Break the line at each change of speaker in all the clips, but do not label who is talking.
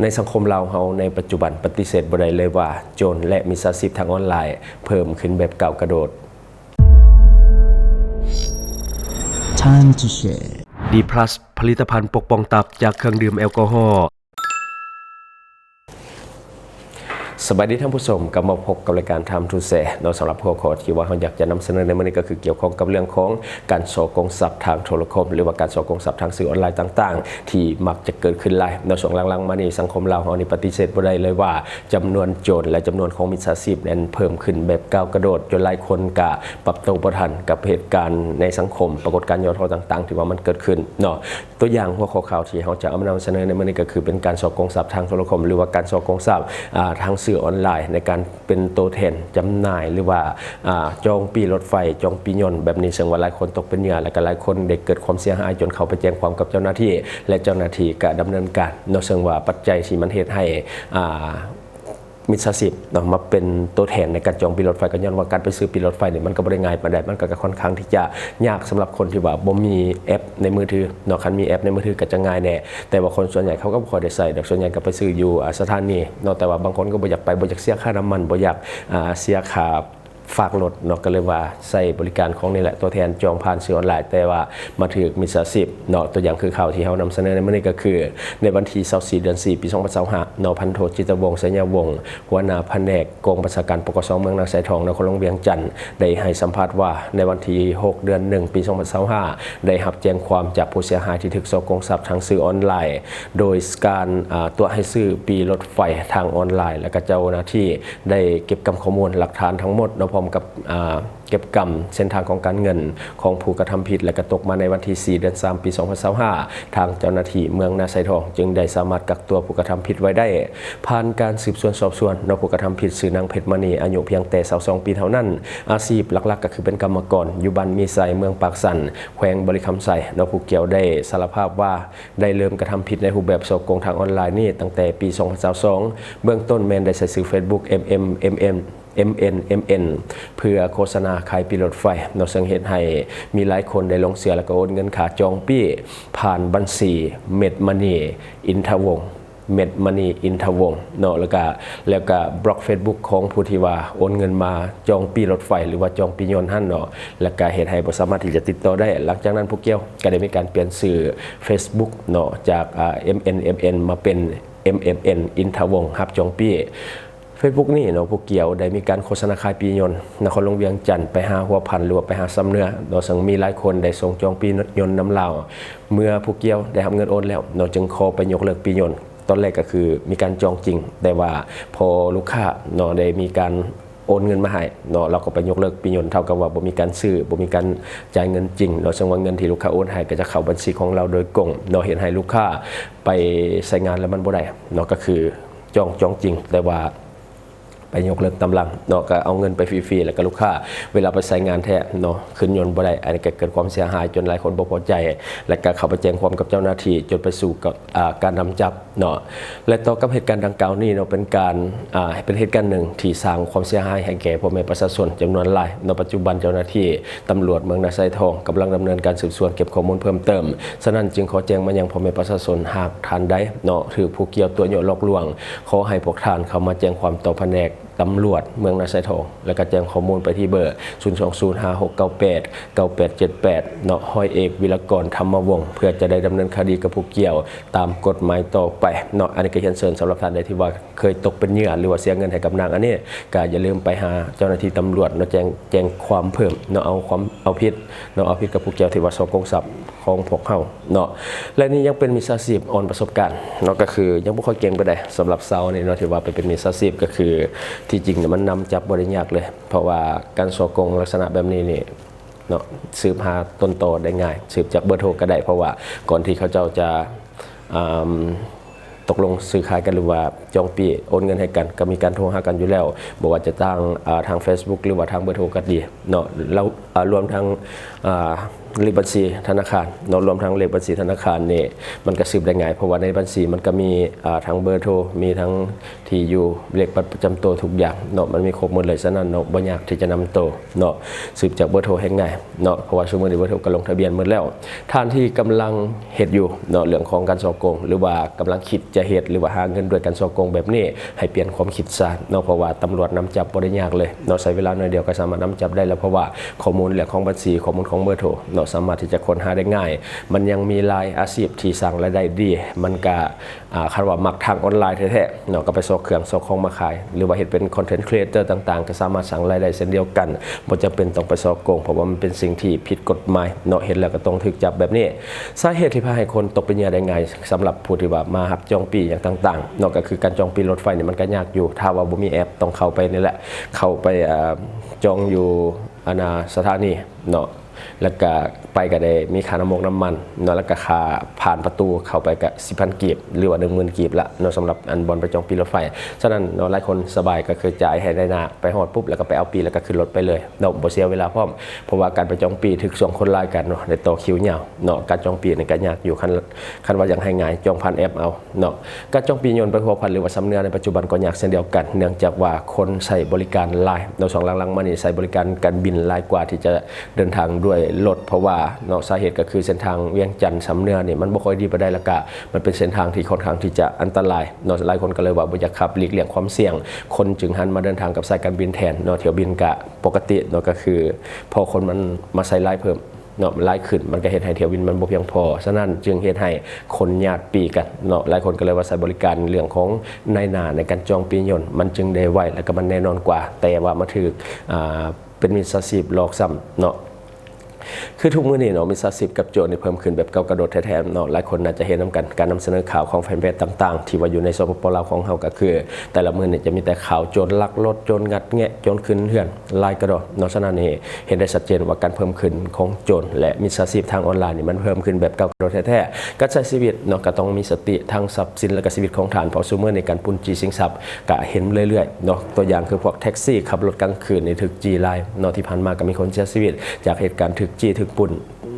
ในสังคมเราเฮาในปัจจุบันปฏิเสธบ่ได้เลยว่าโจรและมิจฉาชีพทางออนไลน์เพิ่มขึ้นแบบก้าวกระโดด
Time to share
D+ ผลิตภัณฑ์ปกป้องตับจากเครื่องดื่มแอลกอฮอล์สวัสดีท่านผู้ชมกลับมาพบกับรายการ Time to Share โดยสำหรับหัวข้อที่ว่าเราอยากจะนำเสนอในวันนี้ก็คือเกี่ยวข้องกับเรื่องของการฉกงทรัพย์ทางโทรคมหรือว่าการฉกงทรัพย์ทางสื่อออนไลน์ต่างๆที่มักจะเกิดขึ้นหลายในช่วงหลังๆมานี้สังคมเราปฏิเสธบ่ได้เลยว่าจำนวนโจรและจำนวนของมิจฉาชีพนั้นเพิ่มขึ้นแบบก้าวกระโดดจนหลายคนก็ปรับตัวบ่ทันกับเหตุการณ์ในสังคมปรากฏการณ์ย่อท้อต่างๆที่ว่ามันเกิดขึ้นเนาะตัวอย่างหัวข้อข่าวที่เราจะเอามานำเสนอในวันนี้ก็คือเป็นการฉกงทรัพย์ทางโทรคมหรือว่าการฉกงทรัพย์ทางสื่อออนไลน์ในการเป็นตัวแทนจำหน่ายหรือว่าจองปีรถไฟจองปียนต์แบบนี้ซึ่งว่าหลายคนตกเป็นเหยื่อและก็หลายคนได้เกิดความเสียหายจนเขาไปแจ้งความกับเจ้าหน้าที่และเจ้าหน้าที่ก็ดำเนินการเนาะซึ่งว่าปัจจัยที่มันเหตุให้มิจฉาชีพมาเป็นตัวแทนในการจองปีรถไฟกันย้อนว่าการไปซื้อปีรถไฟเนี่ยมันก็บ่ได้ง่ายปานใดมันก็ค่อนข้างที่จะยากสำหรับคนที่ว่าบ่มีแอปในมือถือเนาะคันมีแอปในมือถือก็จะง่ายแน่แต่ว่าคนส่วนใหญ่เขาก็บ่ค่อยได้ใช้ดอกส่วนใหญ่ก็ไปซื้ออยู่สถานีเนาะแต่ว่าบางคนก็บ่อยากไปบ่อยากเสียค่าน้ำมันบ่อยากเสียค่าฝากรถเนาะก็เลยว่าใส่บริการของนี่แหละตัวแทนจองผ่านสื่อออนไลน์แต่ว่ามาถึงมิจฉาชีพเนาะตัวอย่างคือข่าวที่เรานำเสนอในมื้อนี้ก็คือในวันที่24เดือน4ปี2025เนาะพันโทจิตรวงศ์สัญญาวงศ์หัวหน้าแผนกกองบัญชาการปกสเมืองนาไซทองนครหลวงเวียงจันทน์ได้ให้สัมภาษณ์ว่าในวันที่6เดือน1ปี2025ได้รับแจ้งความจากผู้เสียหายที่ถูกฉกงทรัพย์ทางสื่อออนไลน์โดยการตัวให้ซื้อปีรถไฟทางออนไลน์และก็เจ้าหน้าที่ได้เก็บกำข้อมูลหลักฐานทั้งหมดพร้อมกับเก็บกำเส้นทางของการเงินของผู้กระทำผิดและก็ตกมาในวันที่4เดือน3ปี2025ทางเจ้าหน้าที่เมืองนาไซทองจึงได้สามารถกักตัวผู้กระทำผิดไว้ได้ผ่านการสืบสวนสอบสวนผู้กระทำผิดชื่อนางเพชรมณีอายุเพียงแต่22ปีเท่านั้นอาชีพหลักๆก็คือเป็นกรรมกรอยู่บ้านมีไซเมืองปากสันแขวงบริคำไซผู้เกี่ยวได้สารภาพว่าได้เริ่มกระทำผิดในรูปแบบฉกงทางออนไลน์นี่ตั้งแต่ปี2022เบื้องต้นแมนได้ใช้สื่อ Facebook MN เพื่อโฆษณาขายปีรถไฟเนาะซึ่งเหตุให้มีหลายคนได้ลงเสียและก็โอนเงินค่าจองปีผ่านบัญชีเม็ดมณีอินทวงศ์เนาะแล้วก็บล็อก Facebook ของผู้ที่ว่าโอนเงินมาจองปีรถไฟหรือว่าจองปียนต์หั่นเนาะแล้วก็เหตุให้บ่สามารถที่จะติดต่อได้หลังจากนั้นผู้เกี่ยวก็ได้มีการเปลี่ยนชื่อ Facebook เนาะจากMN มาเป็น MMN อินทวงศ์รับจองปีFacebook นี่เนาะผู้เกี่ยวได้มีการโฆษณาขายปียนต์นครหลวงเวียงจันทน์ไปหาหัวพันหรือว่าไปหาซ้ำเนื้อโดยซึ่งมีหลายคนได้ส่งจองปียนต์นำลาวเมื่อผู้เกี่ยวได้รับเงินโอนแล้วเนาะจึงขอไปยกเลิกปียนต์ตอนแรกก็คือมีการจองจริงแต่ว่าพอลูกค้าเนาะได้มีการโอนเงินมาให้เนาะเราก็ไปยกเลิกปียนต์เท่ากับว่าบ่มีการซื้อบ่มีการจ่ายเงินจริงเนาะซึ่งว่าเงินที่ลูกค้าโอนให้ก็จะเข้าบัญชีของเราโดยตรงเนาะเห็นให้ลูกค้าไปใช้งานแล้วมันบ่ได้เนาะก็คือจองจริงแต่ว่าไปยกเลิกตำลังเนาะก็เอาเงินไปฟรีๆแล้วก็ลูกค้าเวลาไปใช้งานแท้เนาะขึ้นยนต์บ่ได้อันนี้ก็เกิดความเสียหายจนหลายคนบ่พอใจและก็เข้าไปแจ้งความกับเจ้าหน้าที่จนไปสู่กับการนำจับเนาะและต่อกับเหตุการณ์ดังกล่าวนี้เนาะเป็นเหตุการณ์หนึ่งที่สร้างความเสียหายให้แก่พ่อแม่ประชาชนจำนวนหลายในปัจจุบันเจ้าหน้าที่ตำรวจเมืองนาไซทองกำลังดำเนินการสืบสวนเก็บข้อมูลเพิ่มเติมฉะนั้นจึงขอแจ้งมายังพ่อแม่ประชาชนหากท่านใดเนาะถือผู้เกี่ยวตัวโยนหลอกลวงขอให้พวกท่านเข้ามาแจ้งความต่อแผนกตำรวจเมืองนาไซทองแล้วก็แจ้งข้อมูลไปที่เบอร์02056989878เนาะห้อยเอกวิรกรธรรมวงศ์เพื่อจะได้ดำเนินคดีกับผู้เกี่ยวตามกฎหมายต่อไปเนาะอันนี้ก็เชิญเชิญสำหรับท่านใดที่ว่าเคยตกเป็นเหยื่อหรือว่าเสียเงินให้กับนางอันนี้ก็อย่าลืมไปหาเจ้าหน้าที่ตำรวจเนาะแจ้งความเพิ่มเนาะเอาผิดกับผู้เกี่ยวที่ว่าฉกงทรัพย์ของพวกเฮาเนาะและนี่ยังเป็นมิจฉาชีพอ่อนประสบการณ์เนาะก็คือยังบ่ค่อยเก่งไปได้สำหรับเซานี่เนาะที่ว่าไปเป็นมิจฉาชีพก็คือที่จริงเนี่ยมันนำจับบ่ได้ยากเลยเพราะว่าการฉกงลักษณะแบบนี้นี่เนาะสืบหาต้นตอได้ง่ายสืบจากเบอร์โทรก็ได้เพราะว่าก่อนที่เขาเจ้าจะตกลงซื้อขายกันหรือว่าจองปีโอนเงินให้กันก็มีการโทรหากันอยู่แล้วบอกว่าจะทาง Facebook หรือว่าทางเบอร์โทรก็ดีเนาะแล้วรวมทั้ง เลขบัญชีธนาคารเนาะรวมทั้งเลขบัญชีธนาคารนี่มันก็สืบได้ง่ายเพราะว่าในบัญชีมันก็มีทั้งเบอร์โทรมีทั้งที่อยู่เลขบัตรประจำตัวทุกอย่างเนาะมันมีครบหมดเลยฉะนั้นเนาะบ่ยากที่จะนำตัวเนาะสืบจากเบอร์โทรให้ง่ายเนาะเพราะว่าชั่วโมงนี้เบอร์โทรก็ลงทะเบียนหมดแล้วท่านที่กำลังเฮ็ดอยู่เนาะเรื่องของการฉ้อโกงหรือว่ากำลังคิดจะเฮ็ดหรือว่าหาเงินด้วยการฉ้อโกงแบบนี้ให้เปลี่ยนความคิดซะเนาะเพราะว่าตำรวจนำจับบ่ได้ยากเลยเนาะใช้เวลาหน่อยเดียวก็สามารถนำจับได้แล้วเพราะว่าข้อมูลเรื่องของบัญชีข้อมูลของเบอร์โทรเนาะสามารถที่จะค้นหาได้ง่ายมันยังมีรายอาชีพที่สร้างรายได้ดีมันก็คาดว่ามักทางออนไลน์แท้ๆเนาะก็ไปซอกเครื่องซอกของมาขายหรือว่าเฮ็ดเป็นคอนเทนต์ครีเอเตอร์ต่างๆก็สามารถสร้างรายได้เช่นเดียวกันบ่จำเป็นต้องไปซอกโกงเพราะว่ามันเป็นสิ่งที่ผิดกฎหมายเนาะเห็นแล้วก็ต้องถูกจับแบบนี้สาเหตุที่พาให้คนตกเป็นเหยื่อได้ง่ายสำหรับผู้ที่ว่ามารับจองปีอย่างต่างๆเนาะก็คือการจองปีรถไฟนี่มันก็ยากอยู่ถ้าว่าบ่มีแอปต้องเข้าไปนี่แหละเข้าไปจองอยู่สถานีเนาะแล้วก็ไปก็ได้มีค่าน้ำมันเนาะแล้วก็ค่าผ่านประตูเข้าไปก็ 10,000 กีบหรือว่า 10,000 กีบละเนาะสำหรับอันบอลไปจองปีรถไฟฉะนั้นเนาะหลายคนสบายก็คือจ่ายให้ได้หน้าไปฮอดปุ๊บแล้วก็ไปเอาปีแล้วก็ขึ้นรถไปเลยเนาะบ่เสียเวลาพร้อมเพราะว่าการไปจองปีถึกส่วนคนหลายกันเนาะได้ต่อคิวยาวเนาะการจองปีนี่ก็ยากอยู่คันว่าอย่างให้ง่ายจองผ่านแอปเอาเนาะการจองปียนต์ไปหัวพันหรือว่าสำเนาในปัจจุบันก็ยากเช่นเดียวกันเนื่องจากว่าคนใช้บริการหลายเนาะ2หลังๆมานี่ใช้บริการการบินหลายกว่าที่จะเดินทางด้วยรถเพราะว่าเนาะสาเหตุก็คือเส้นทางเวียงจันทร์สำเนานี่มันบ่ค่อยดีปานใดละกะมันเป็นเส้นทางที่ค่อนข้างที่จะอันตรายเนาะหลายคนก็เลยว่าบ่อยากขับหลีกเลี่ยงความเสี่ยงคนจึงหันมาเดินทางกับสายการบินแทนเนาะเที่ยวบินก็ปกติเนาะก็คือพอคนมันมาใส่รายเพิ่มเนาะรายขึ้นมันก็เฮ็ดให้เที่ยวบินมันบ่เพียงพอฉะนั้นจึงเฮ็ดให้คนญาติปีกันเนาะหลายคนก็เลยว่าใช้บริการเรื่องของนายหน้าในการจองปียนต์มันจึงได้ไวและก็มันแน่นอนกว่าแต่ว่ามาถูกเป็นมิจฉาชีพหลอกซ้ำเนาะคือทุกมื้อนี้เนาะมิจฉาชีพกับโจรนี่เพิ่มขึ้นแบบก้าวกระโดดแท้ๆเนาะหลายคนน่าจะเห็นนำกันการนำเสนอข่าวของแฟนเพจต่างๆที่ว่าอยู่ในสปป.ลาวของเฮาก็คือแต่ละมื้อนี่จะมีแต่ข่าวโจรลักรถโจรงัดแงะโจรขึ้นเรือนลายกระโดดเนาะฉะนั้นนี่เห็นได้ชัดเจนว่าการเพิ่มขึ้นของโจรและมิจฉาชีพทางออนไลน์นี่มันเพิ่มขึ้นแบบก้าวกระโดดแท้ๆการใช้ชีวิตเนาะก็ต้องมีสติทางทรัพย์สินและก็ชีวิตของท่านเพราะซุมื้อในการปุ้นจี้ชิงทรัพย์ก็เห็นเรื่อยๆเนาะตัวอย่างคือพวกแท็กซี่ขับรถกลางคืนนี่ถูกจี้หลายเนาะที่ผ่านมาก็มีคนเสียชีวิตจากเหตุการณ์ถูกจี้ถูกปุ้น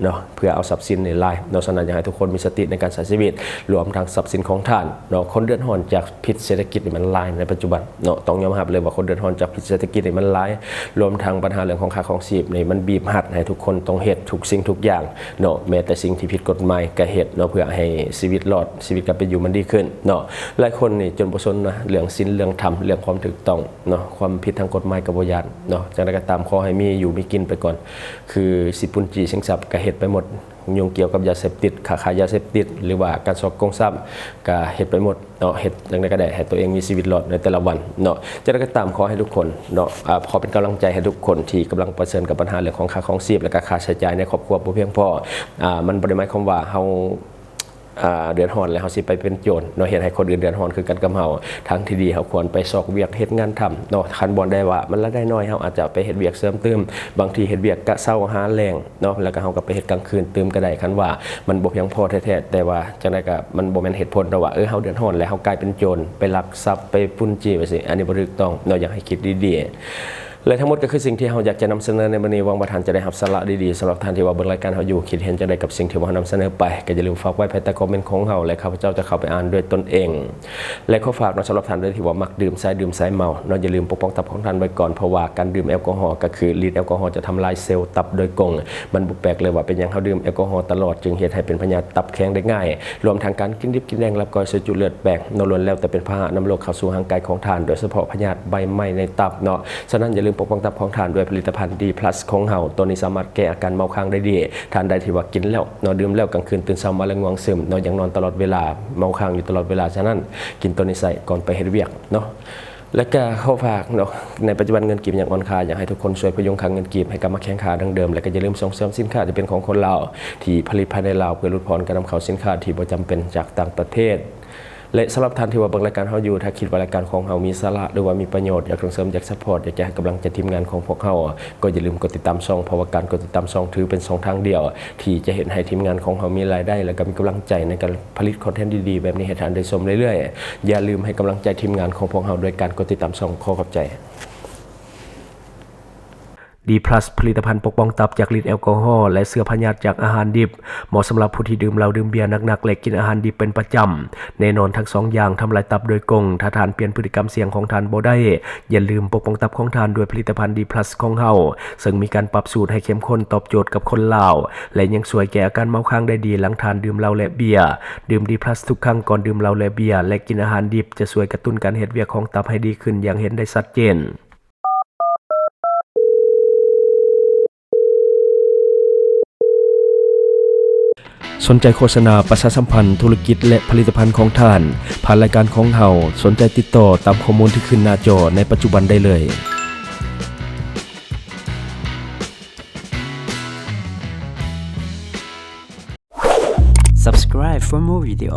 เนาะเพื่อเอาทรัพย์สินในไลน์เนาะฉะนั้นอยากให้ทุกคนมีสติในการใช้ชีวิตรวมทั้งทรัพย์สินของท่านเนาะคนเดือดร้อนจากพิษเศรษฐกิจนี่มันหลายในปัจจุบันเนาะต้องยอมรับเลยว่าคนเดือดร้อนจากพิษเศรษฐกิจนี่มันหลายรวมทั้งปัญหาเรื่องของค่าครองชีพนี่มันบีบหัดให้ทุกคนต้องเฮ็ดทุกสิ่งทุกอย่างเนาะแม้แต่สิ่งที่ผิดกฎหมายก็เฮ็ดเนาะเพื่อให้ชีวิตรอดชีวิตการเป็นอยู่มันดีขึ้นเนาะหลายคนนี่จนบ่สนนะเรื่องศีลเรื่องธรรมเรื่องความถูกต้องเนาะความผิดทางกฎหมายก็บ่ย่านเนาะจังได๋ก็ตามขอให้มีอยู่มีกินไปก่อนคือสิปุ้นจี้ชิงทรัพย์ก็เฮ็ดไปหมดยุ่งเกี่ยวกับยาเสพติดค้ายาเสพติดหรือว่าการฉ้อโกงทรัพย์ก็เฮ็ดไปหมดเนาะเฮ็ดจังได๋ก็ได้ให้ตัวเองมีชีวิตรอดในแต่ละวันเนาะจังได๋ก็ตามขอให้ทุกคนเนาะขอเป็นกำลังใจให้ทุกคนที่กำลังเผชิญกับปัญหาเรื่องของค่าครองชีพและก็ค่าใช้จ่ายในครอบครัวบ่เพียงพอมันบ่ได้หมายความว่าเฮาเดือดร้อนแล้วเฮาสิไปเป็นโจรเนาะเฮ็ดให้คนอื่นเดือดร้อนคือกันกับเฮาทางที่ดีเฮาควรไปซอกเวียกเฮ็ดงานทำเนาะคันบ่ได้ว่ามันรายได้น้อยเฮาอาจจะไปเฮ็ดเวียกเสริมเติมบางทีเฮ็ดเวียกกะเช้าหาแรงเนาะแล้วก็เฮาก็ไปเฮ็ดกลางคืนเติมก็ได้คันว่ามันบ่เพียงพอแท้ๆแต่ว่าจังได๋ก็มันบ่แม่นเหตุผลเนาะว่าเฮาเดือดร้อนแล้วเฮากลายเป็นโจรไปลักทรัพย์ไปปุ้นจี้ไปสิอันนี้บ่ถูกต้องเนาะอยากให้คิดดีๆและทั้งหมดก็คือสิ่งที่เราอยากจะนำเสนอในวันนี้หวังว่าท่านจะได้รับสาระดีๆสำหรับท่านที่ว่าเบิ่งรายการเราอยู่คิดเห็นจังได๋กับสิ่งที่เรานำเสนอไปก็อย่าลืมฝากไว้ภายใต้คอมเมนต์ของเราและข้าพเจ้าจะเข้าไปอ่านด้วยตนเองและขอฝากสำหรับท่านที่ว่ามักดื่มสายเมาเนาะอย่าลืมปกป้องตับของท่านไว้ก่อนเพราะว่าการดื่มแอลกอฮอล์ก็คือฤทธิ์แอลกอฮอล์จะทำลายเซลล์ตับโดยกงมันบ่แปลกเลยว่าเป็นหยังเฮาดื่มแอลกอฮอล์ตลอดจึงเฮ็ดให้เป็นพยาธิตับแข็งได้ง่ายรวมทั้งการกินดิบกินแดงรับก้อยใส่จุเลือดแปลกเนาะล้วนแล้วแต่เป็นพาหะนำโรคเข้าสู่ร่างกายของท่านโดยเฉพาะพยาธิใบไหม้ในตับเนาะฉะนั้นอย่าลืมปกป้องตับของท่านด้วยผลิตภัณฑ์ดีพลัสของเฮาตัวนี้สามารถแก้อาการเมาค้างได้ดีท่านใดที่ว่ากินแล้วเนาะดื่มแล้วกลางคืนตื่นเช้ามาแล้วง่วงซึมเนาะยังนอนตลอดเวลาเมาค้างอยู่ตลอดเวลาฉะนั้นกินตัวนี้ใส่ก่อนไปเฮ็ดเวียกเนาะและก็เข้าฝากเนาะในปัจจุบันเงินกีบอย่างอ่อนค่าอยากให้ทุกคนช่วยพยุงค่าเงินกีบให้กลับมาแข็งค่าดังเดิมและก็อย่าลืมส่งเสริมสินค้าที่เป็นของคนลาวที่ผลิตภายในลาวเพื่อลดพรการนำเข้าสินค้าที่บ่จำเป็นจากต่างประเทศและสำหรับท่านที่ว่าเบิ่งรายการเฮาอยู่ถ้าคิดว่ารายการของเฮามีสาระหรือว่ามีประโยชน์อยากส่งเสริมอยากซัพพอร์ตอยากจะให้กำลังใจทีมงานของพวกเฮาก็อย่าลืมกดติดตามช่องเพราะว่าการกดติดตามช่องถือเป็นช่องทางเดียวที่จะเห็นให้ทีมงานของเฮามีรายได้และก็มีกำลังใจในการผลิตคอนเทนต์ดีๆแบบนี้ให้ท่านได้ชมเรื่อยๆอย่าลืมให้กำลังใจทีมงานของพวกเฮาด้วยการกดติดตามช่องขอขอบใจ D+ ผลิตภัณฑ์ปกป้องตับจากฤทธิ์แอลกอฮอล์และเชื้อพยาธิจากอาหารดิบเหมาะสำหรับผู้ที่ดื่มเหล้าดื่มเบียร์หนักๆและกินอาหารดิบเป็นประจำแน่นอนทั้งสองอย่างทำลายตับโดยกงถ้าทานเปลี่ยนพฤติกรรมเสี่ยงของทานบ่ได้อย่าลืมปกป้องตับของทานด้วยผลิตภัณฑ์ D+ ของเฮาซึ่งมีการปรับสูตรให้เข้มข้นตอบโจทย์กับคนลาวและยังช่วยแก้อาการเมาค้างได้ดีหลังทานดื่มเหล้าและเบียร์ดื่ม D+ ทุกครั้งก่อนดื่มเหล้าและเบียร์และกินอาหารดิบจะช่วยกระตุ้นการเฮ็ดเวียกของตับให้ดีขึ้นอย่างเห็นได้ชัดเจนสนใจโฆษณาประชาสัมพันธ์ธุรกิจและผลิตภัณฑ์ของท่านผ่านรายการของเฮาสนใจติดต่อตามข้อมูลที่ขึ้นหน้าจอในปัจจุบันได้เลย
Subscribe for more video.